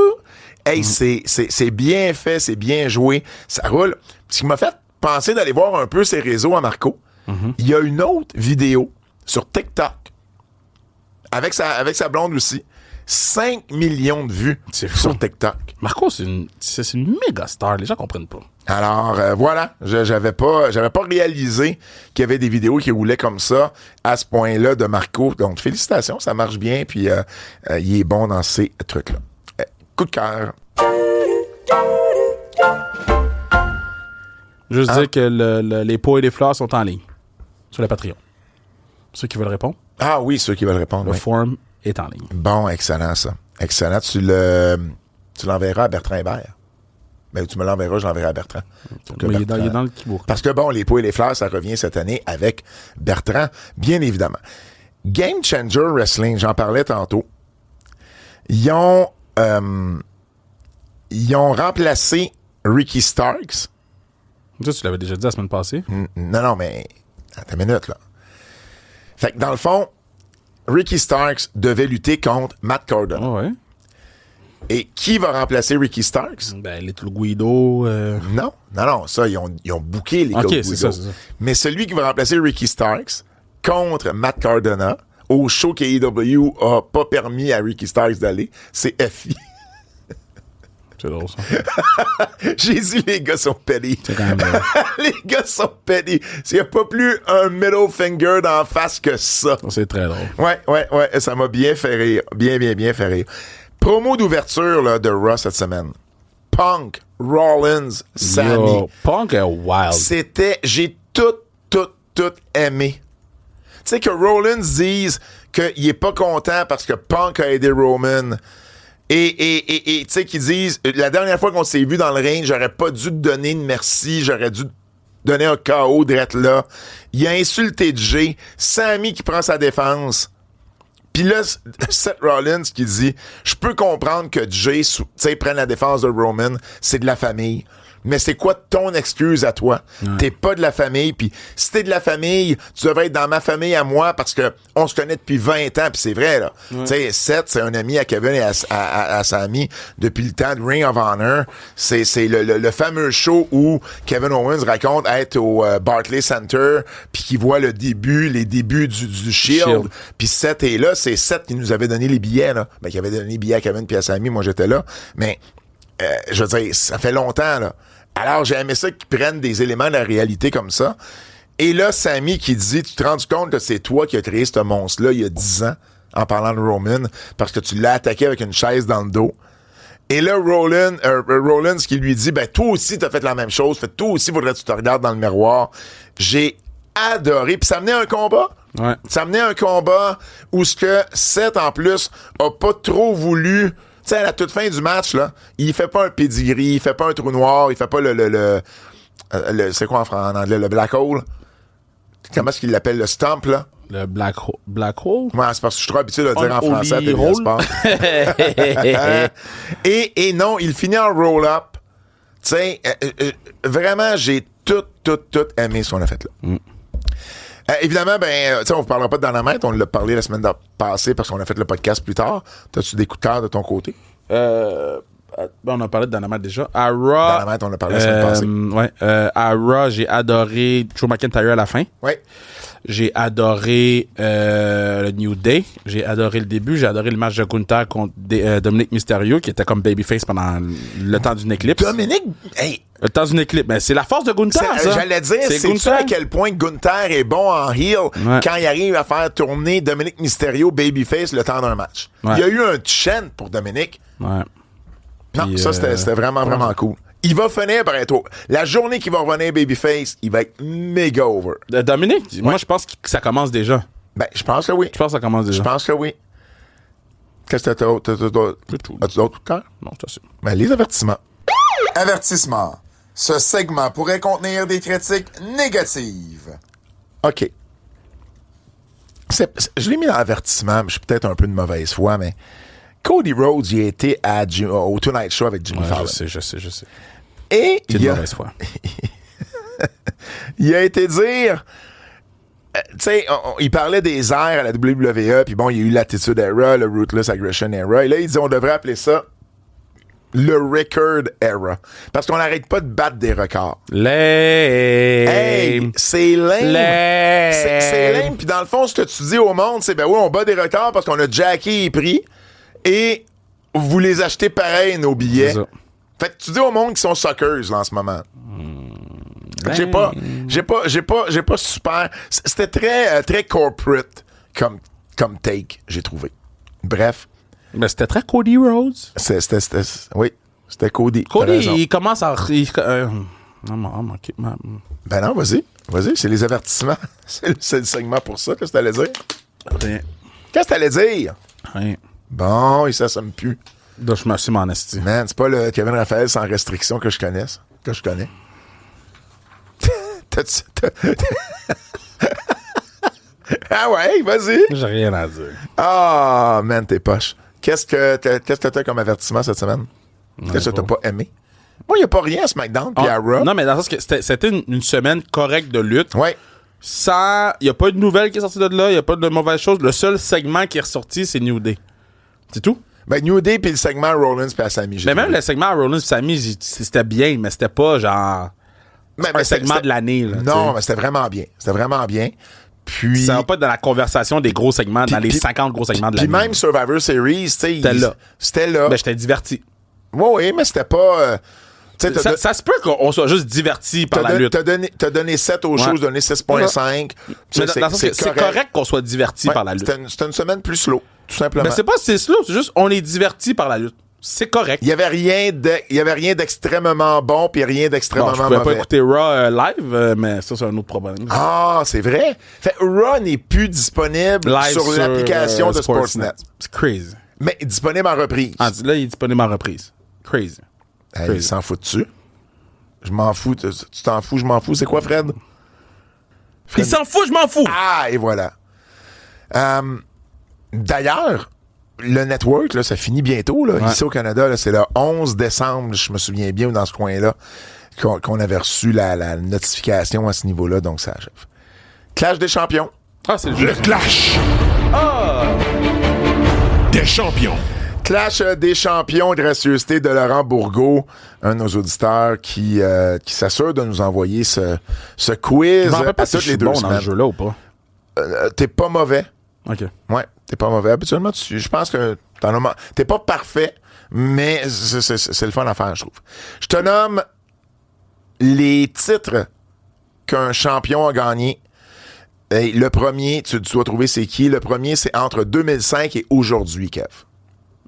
Hey, c'est bien fait, c'est bien joué, ça roule. Ce qui m'a fait penser d'aller voir un peu ses réseaux à Marco. Il y a une autre vidéo sur TikTok avec sa blonde aussi. 5 millions de vues sur TikTok. Marco, c'est une méga star, les gens comprennent pas. Alors, voilà, j'avais pas réalisé qu'il y avait des vidéos qui roulaient comme ça à ce point-là de Marco. Donc, félicitations, ça marche bien, puis il est bon dans ces trucs-là. Coup de cœur. Juste dire que les pots et les fleurs sont en ligne sur le Patreon. Ceux qui veulent répondre. Ah oui, ceux qui veulent répondre. Le form est en ligne. Bon, excellent ça. Excellent. Tu l'enverras à Bertrand Hébert. Ben, tu me l'enverras, je l'enverrai à Bertrand. Il est dans le keyboard. Parce que bon, les pots et les fleurs, ça revient cette année avec Bertrand, bien évidemment. Game Changer Wrestling, j'en parlais tantôt. Ils ont remplacé Ricky Starks. Ça, tu l'avais déjà dit la semaine passée. Non, mais attends une minute, là. Fait que dans le fond, Ricky Starks devait lutter contre Matt Cardona. Oh, ouais. Et qui va remplacer Ricky Starks? Ben, Little Guido. Non, ça, ils ont booké les Guido. C'est ça. Mais celui qui va remplacer Ricky Starks contre Matt Cardona au show qu'AEW a pas permis à Ricky Starks d'aller, c'est FI. C'est drôle, ça. J'ai dit, les gars sont petty. C'est quand même drôle. Les gars sont petty. Il n'y a pas plus un middle finger d'en face que ça. C'est très drôle. Ouais. Ça m'a bien fait rire. Bien fait rire. Promo d'ouverture là, de Raw cette semaine. Punk, Rollins, Sami. Yo, Punk est wild. J'ai tout aimé. Tu sais que Rollins dise qu'il est pas content parce que Punk a aidé Roman. Et tu sais qu'ils disent, la dernière fois qu'on s'est vu dans le ring, j'aurais pas dû te donner de merci, j'aurais dû te donner un KO direct là. Il a insulté Jay, Sami qui prend sa défense. Puis là, Seth Rollins qui dit, je peux comprendre que Jay, tu sais, prenne la défense de Roman, c'est de la famille. Mais c'est quoi ton excuse à toi? Ouais. T'es pas de la famille, puis si t'es de la famille, tu devrais être dans ma famille à moi parce que on se connaît depuis 20 ans, puis c'est vrai, là. Ouais. Tu sais, Seth, c'est un ami à Kevin et à Sami depuis le temps de Ring of Honor. C'est le fameux show où Kevin Owens raconte être au Barclays Center, puis qu'il voit les débuts du Shield. Puis Seth est là, c'est Seth qui nous avait donné les billets, là. Ben, qui avait donné les billets à Kevin puis à Sami, moi j'étais là. Mais, je veux dire, ça fait longtemps, là. Alors, j'ai aimé ça qu'ils prennent des éléments de la réalité comme ça. Et là, Sami qui dit, tu te rends compte que c'est toi qui as créé ce monstre-là il y a 10 ans, en parlant de Roman, parce que tu l'as attaqué avec une chaise dans le dos. Et là, Rollins qui lui dit, ben, toi aussi, t'as fait la même chose. Fait toi aussi, faudrait que tu te regardes dans le miroir. J'ai adoré. Puis ça menait un combat. Ouais. Ça menait un combat où ce que Seth, en plus, a pas trop voulu... Tu sais, à la toute fin du match, là, il fait pas un pedigree, il fait pas un trou noir, il fait pas le c'est quoi en anglais, le black hole? Comment est-ce qu'il l'appelle, le stomp, là? Le black hole? Ouais, c'est parce que je suis trop habitué de le dire en français à TVA Sport. et non, il finit en roll-up. Tu sais, vraiment, j'ai tout aimé ce qu'on a fait là. Mm. Évidemment, ben, tu sais, on ne parlera pas de Dynamite, on l'a parlé la semaine passée parce qu'on a fait le podcast plus tard. T'as-tu des coups de cœur de ton côté? On a parlé de Dynamite déjà. À Raw. Dynamite, on l'a parlé la semaine passée. Ouais. À Raw, j'ai adoré Drew McIntyre à la fin. Ouais. J'ai adoré le New Day. J'ai adoré le début. J'ai adoré le match de Gunther contre Dominic Mysterio, qui était comme babyface pendant le temps d'une éclipse. Dominic, hey! Le temps d'une éclipse. Ben, c'est la force de Gunther, ça. J'allais dire, c'est ça à quel point Gunther est bon en heel quand il arrive à faire tourner Dominic Mysterio babyface le temps d'un match. Ouais. Il y a eu un chant pour Dominic. Ouais. Non, puis, ça, c'était vraiment cool. Il va finir par être... La journée qu'il va revenir babyface, il va être méga over. Dominic, moi, je pense que ça commence déjà. Ben, je pense que oui. Je pense que ça commence déjà. Je pense que oui. Qu'est-ce que as-tu d'autres coups de cœur? Non, c'est ça. Ben, les avertissements. Avertissement. Ce segment pourrait contenir des critiques négatives. OK. Je l'ai mis dans l'avertissement, mais je suis peut-être un peu de mauvaise foi, mais Cody Rhodes, il a été au Tonight Show avec Jimmy Fallon. Je sais. Et c'est de mauvaise foi. Il a été dire... tu sais, il parlait des airs à la WWE, puis bon, il y a eu l'Attitude Era, le Ruthless Aggression Era, et là, il dit on devrait appeler ça le Record Era. Parce qu'on n'arrête pas de battre des records. Lame. Hey, c'est lame. C'est lame. Puis dans le fond, ce que tu dis au monde, c'est ben oui, on bat des records parce qu'on a jacké les prix et vous les achetez pareil, nos billets. Fait que tu dis au monde qu'ils sont suckers là, en ce moment. J'ai pas super. C'était très corporate comme take, j'ai trouvé. Bref. Mais c'était très Cody Rhodes. Oui, c'était Cody. Cody, il commence à... Ben non, vas-y, c'est les avertissements. C'est le segment pour ça. Qu'est-ce que t'allais dire? Rien. Qu'est-ce que t'allais dire? Rien. Bon, il s'assomme plus. Donc, je m'assume en esti. Man, c'est pas le Kevin Raphaël sans restriction que je connais. Ah ouais, vas-y. J'ai rien à dire. Ah, man, t'es poche. Qu'est-ce que t'as comme avertissement cette semaine? Qu'est-ce que t'as pas aimé? Moi, il n'y a pas rien à SmackDown puis à Raw. Non, mais dans le sens que c'était une semaine correcte de lutte. Ouais. Il n'y a pas de nouvelle qui est sortie de là, il n'y a pas de mauvaise chose. Le seul segment qui est ressorti, c'est New Day. C'est tout? Ben, New Day puis le segment Rollins puis Sami. Mais même le segment Rollins puis Sami, c'était bien, mais c'était pas genre un segment de l'année. Là, non, mais c'était vraiment bien. Puis, Ça va pas être dans la conversation des gros segments, dans les puis- 50 gros segments de la puis nuit. même Survivor Series, tu sais, c'était là. Ben, j'étais diverti. Oui, mais c'était pas... tu sais, Ça se peut qu'on soit juste diverti par la lutte. T'as donné 7 aux shows, donné 6.5. Mais dans le sens que c'est correct qu'on soit diverti Ouais, par la lutte. C'était une semaine plus slow, tout simplement. Ben, c'est pas c'est slow, c'est juste on est diverti par la lutte. C'est correct. Il y avait rien d'extrêmement bon puis rien Bon, d'extrêmement je pouvais mauvais. pas écouter Raw live, mais ça, c'est un autre problème. Ah, c'est vrai. Fait Raw n'est plus disponible Live sur l'application de Sportsnet. C'est crazy. Mais disponible en reprise. Ah, là, il est disponible en reprise. Crazy. Hey, crazy. il s'en fout dessus. Je m'en fous. Tu t'en fous, je m'en fous. C'est quoi, Fred? Il s'en fout, je m'en fous. Ah, et voilà. D'ailleurs, le network, là, ça finit bientôt. Là, ici au Canada, là, c'est le 11 décembre, je me souviens bien, dans ce coin-là, qu'on avait reçu la notification à ce niveau-là, donc ça achève. Clash des champions. Ah, c'est Le clash des champions. Clash des champions, gracieuseté de Laurent Bourgault, un de nos auditeurs qui s'assure de nous envoyer ce quiz Je m'en rappelle pas à si toutes je les suis 2 bon dans semaines. ce jeu-là ou pas. T'es pas mauvais. OK. Ouais, t'es pas mauvais. Habituellement, je pense que t'es pas parfait, mais c'est le fun à faire, je trouve. Je te nomme les titres qu'un champion a gagné. Et le premier, tu dois trouver c'est qui. Le premier, c'est entre 2005 et aujourd'hui, Kev.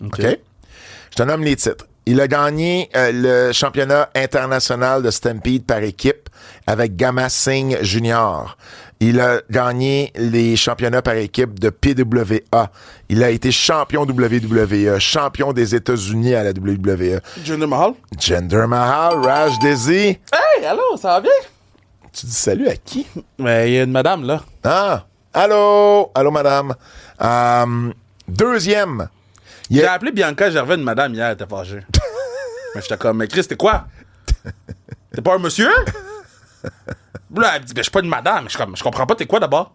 OK? Je te nomme les titres. Il a gagné le championnat international de Stampede par équipe avec Gama Singh Jr. Il a gagné les championnats par équipe de PWA. Il a été champion WWE, champion des États-Unis à la WWE. Jinder Mahal. Jinder Mahal, Raj Desi. Hey, allô, ça va bien? Tu dis salut à qui? Mais il y a une madame, là. Ah! Allô? Allô, madame. Deuxième. Il J'ai a- appelé Bianca Gervais, une madame, hier, elle était fâchée. Mais j'étais comme, mais Chris, t'es quoi? T'es pas un monsieur? Là, elle me dit, ben, je suis pas une madame. Je suis comme, je comprends pas, t'es quoi d'abord?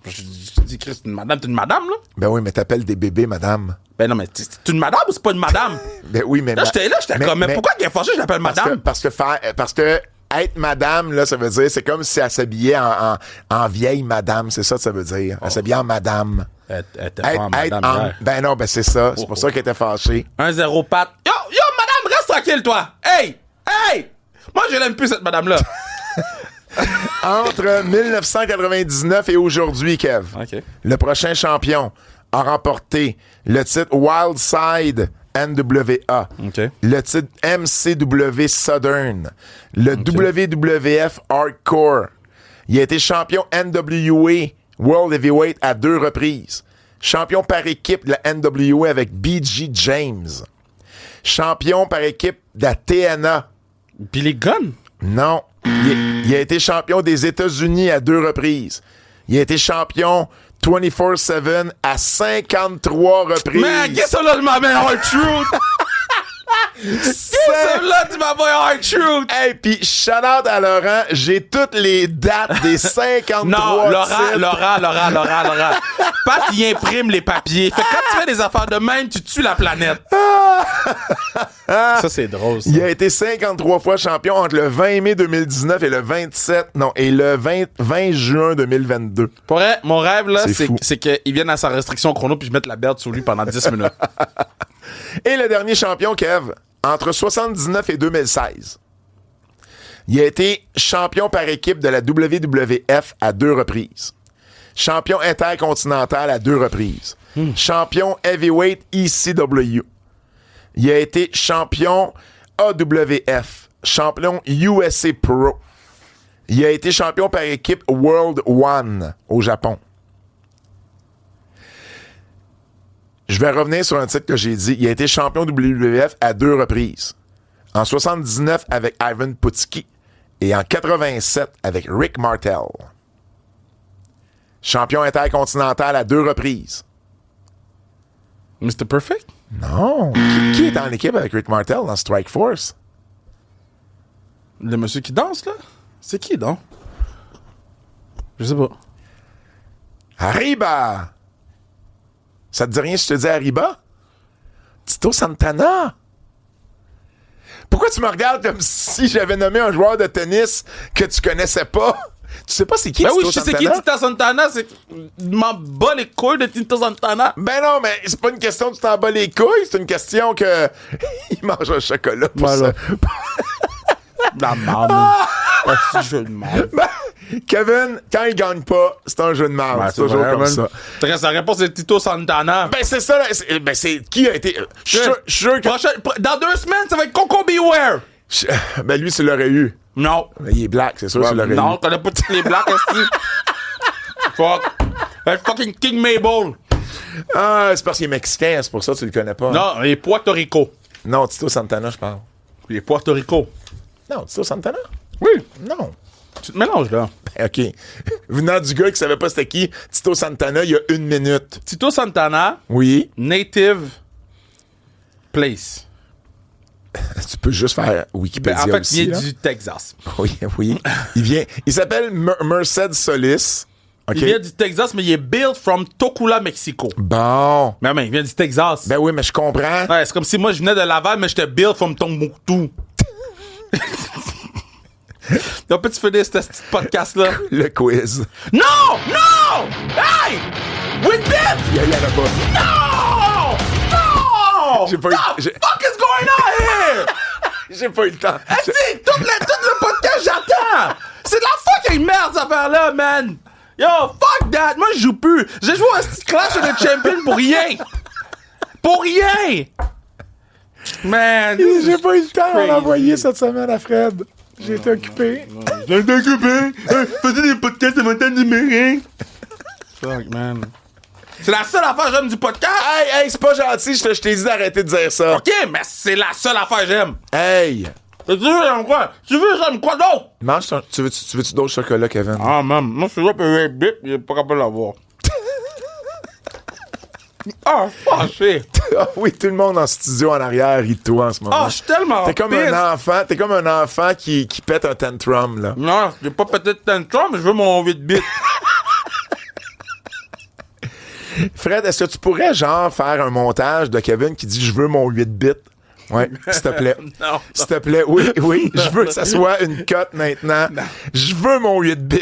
Je dis, Chris, t'es une madame, là? Ben oui, mais t'appelles des bébés, madame. Ben non, mais t'es une madame ou c'est pas une madame? Ben oui, mais... Là, j'étais comme, mais pourquoi qu'elle est fâchée, je l'appelle madame? Parce que être madame, là, ça veut dire, c'est comme si elle s'habillait en vieille madame, c'est ça que ça veut dire. Elle s'habillait en madame. Elle était pas en madame hier. Ben non, ben c'est ça. C'est pour ça qu'elle était fâchée. 1-0 Pat. Yo, madame, reste tranquille, toi! Hey! Moi, je l'aime plus, cette madame-là. Entre 1999 et aujourd'hui, Kev, OK. le prochain champion a remporté le titre Wild Side NWA, OK. le titre MCW Southern, le WWF Hardcore. Il a été champion NWA World Heavyweight à 2 reprises. Champion par équipe de la NWA avec B.G. James. Champion par équipe de la TNA. Billy Gunn? Non. Il a été champion des États-Unis à 2 reprises. Il a été champion 24/7 à 53 reprises. Man, qu'est-ce que là, ma main Hard Truth? Qu'est-ce que là, tu m'as mis Hard Truth? Hey, pis shout out à Laurent, j'ai toutes les dates des 53 Non, titres. Laurent. Pat, il imprime les papiers. Fait que quand tu fais des affaires de même, tu tues la planète. Ça, c'est drôle, ça. Il a été 53 fois champion entre le 20 mai 2019 et le 20 juin 2022. Pour vrai, mon rêve, là, C'est fou. c'est qu'il vienne à sa restriction chrono puis je mette la berde sous lui pendant 10 minutes. Et le dernier champion, Kev, entre 79 et 2016. Il a été champion par équipe de la WWF à 2 reprises. Champion intercontinental à 2 reprises. Champion heavyweight ECW. Il a été champion AWF. Champion USA Pro. Il a été champion par équipe World One au Japon. Je vais revenir sur un titre que j'ai dit. Il a été champion WWF à 2 reprises. En 79 avec Ivan Putski et en 87 avec Rick Martel. Champion intercontinental à 2 reprises. Mr. Perfect? Non. Qui est en équipe avec Rick Martel dans Strike Force? Le monsieur qui danse, là? C'est qui, donc? Je sais pas. Arriba! Ça te dit rien si je te dis Arriba? Tito Santana! Pourquoi tu me regardes comme si j'avais nommé un joueur de tennis que tu connaissais pas? Tu sais pas c'est qui Ben Tito oui, je sais c'est qui Santana? Tito Santana. C'est... Je m'en bats les couilles de Tito Santana. Ben non, mais c'est pas une question que tu t'en bats les couilles, c'est une question que il mange un chocolat pour Voilà. ça. La merde. C'est un jeu de merde. Ben, Kevin, quand il gagne pas, c'est un jeu de merde. Ouais, c'est toujours vrai, comme man. ça. Sa réponse c'est Tito Santana. Ben c'est ça, là, c'est qui a été... Je suis sûr que... Dans 2 semaines, ça va être Coco Beware. Ben lui, tu l'aurais eu. Non. Ben, il est black, c'est sûr, tu l'aurais eu. Non, je connais pas tous les blacks, aussi. Fuck. Fucking King Mabel. Ah, c'est parce qu'il est mexicain, c'est pour ça que tu le connais pas. Non, il est Puerto Rico. Non, Tito Santana, je parle. Il est Puerto Rico. Non, Tito Santana? Oui. Non. Tu te mélanges, là. Ben, OK. Venant du gars qui savait pas c'était qui, Tito Santana, il y a 1 minute. Tito Santana, Oui. native place. Tu peux juste faire Wikipédia En fait, aussi, il là. vient du Texas. Oui, oui. Il s'appelle Merced Solis. OK. Il vient du Texas, mais il est built from Tocula, Mexico. Bon. Mais il vient du Texas. Ben oui, mais je comprends. Ouais, c'est comme si moi, je venais de Laval, mais j'étais built from Tombouctou. Donc, peux-tu finir ce petit podcast-là? Le quiz. Non! Non! Hey! With this! Il y en a pas. No! No! J'ai pas eu- The j'ai- fuck is going on here? J'ai pas eu le temps. Esti, tout le podcast, j'attends! C'est de la fucking merde, cette affaire-là, man! Yo, fuck that! Moi, je joue plus! J'ai joué à ce Clash of the Champions pour rien! Pour rien! Man! J'ai pas eu le temps crazy. d'envoyer cette semaine à Fred. J'ai été occupé. J'ai été occupé! Faisais des podcasts de montagne numérique! Fuck, man. C'est la seule affaire que j'aime du podcast! Hey, c'est pas gentil, je t'ai dit d'arrêter de dire ça. Ok, mais c'est la seule affaire que j'aime! Hey! Tu veux, j'aime quoi? Tu veux, j'aime quoi d'autre? Mange ton... Tu veux-tu d'autres chocolats, Kevin? Ah, man, moi, je suis là pour un bip, il est pas capable de l'avoir. Ah, fâché! Ah oui, tout le monde en studio en arrière rit de toi en ce moment. Ah, je suis tellement T'es comme pisse. un enfant qui pète un tantrum, là. Non, j'ai pas pété de tantrum, mais je veux mon 8 bits. Fred, est-ce que tu pourrais, genre, faire un montage de Kevin qui dit « Je veux mon 8 bits ». Ouais, s'il te plaît. Non. S'il te plaît, oui, je veux que ça soit une cote maintenant. Je veux mon 8 bits.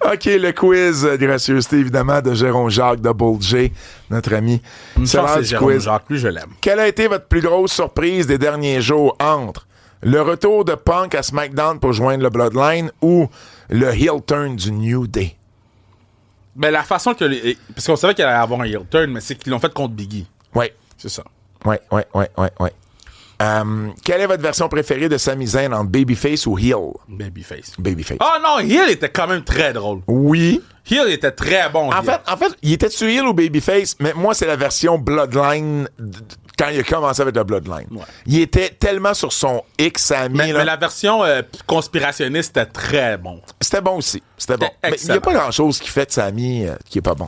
OK, le quiz gracieuseté, évidemment, de Jérôme Jacques de Bold J, notre ami. C'est l'heure du quiz. Jacques, lui, je l'aime. Quelle a été votre plus grosse surprise des derniers jours entre le retour de Punk à SmackDown pour joindre le Bloodline ou le heel turn du New Day? Ben, la façon que... Parce qu'on savait qu'il allait avoir un heel turn, mais c'est qu'ils l'ont fait contre Biggie. Oui. C'est ça. Ouais. Quelle est votre version préférée de Sami Zayn entre Babyface ou Heel? Babyface. Babyface. Ah non, heel était quand même très drôle. Oui. Heel était très bon. En fait, il était-tu Heel ou Babyface? Mais moi, c'est la version Bloodline quand il a commencé avec le Bloodline. Ouais. Il était tellement sur son X, Sami. mais là. la version conspirationniste était très bon. C'était bon aussi. C'était bon. Mais il n'y a excellent. pas grand-chose qui fait de Sami qui est pas bon.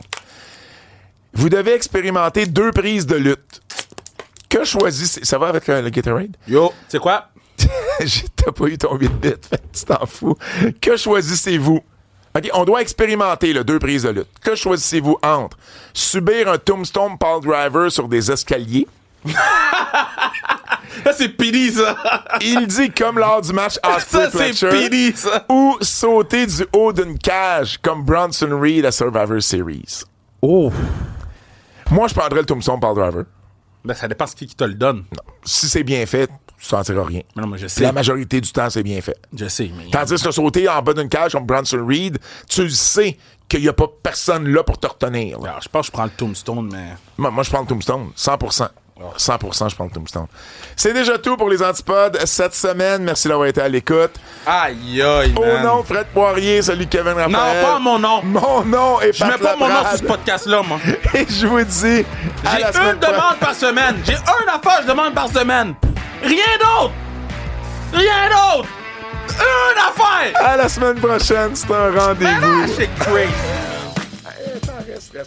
Vous devez expérimenter 2 prises de lutte. Que choisissez... Ça va avec le Gatorade? Yo, tu sais quoi? T'as pas eu ton 8 bits, fait que tu t'en fous. Que choisissez-vous? OK, on doit expérimenter 2 prises de lutte. Que choisissez-vous entre subir un tombstone Paul Driver sur des escaliers? Ça, c'est pili, ça. Il dit comme lors du match Ça, Osprey c'est Fletcher. pili, ça. Ou sauter du haut d'une cage comme Bronson Reed à Survivor Series. Oh. Moi, je prendrais le tombstone Paul Driver. Ben, ça dépend de qui te le donne. Si c'est bien fait, tu sentiras rien. Mais non, mais je sais. La majorité du temps, c'est bien fait. Je sais, mais... Tandis que sauter en bas d'une cage comme Bronson Reed, tu le sais qu'il n'y a pas personne là pour te retenir. Là. Alors, je pense que je prends le Tombstone, mais... Moi, je prends le Tombstone. 100%. 100%, je prends le Tombstone. C'est déjà tout pour les Antipodes cette semaine. Merci d'avoir été à l'écoute. Aïe, aïe, Au man. nom de Fred Poirier, celui de Kevin Raphaël. Non, pas mon nom. Mon nom est Je mets pas mon nom sur ce podcast-là, moi. Et je vous dis à J'ai la semaine une demande par semaine. J'ai un affaire, je demande par semaine. Rien d'autre. Rien d'autre. Une affaire. À la semaine prochaine, c'est un Mais là, rendez-vous. c'est crazy. Attends, reste là.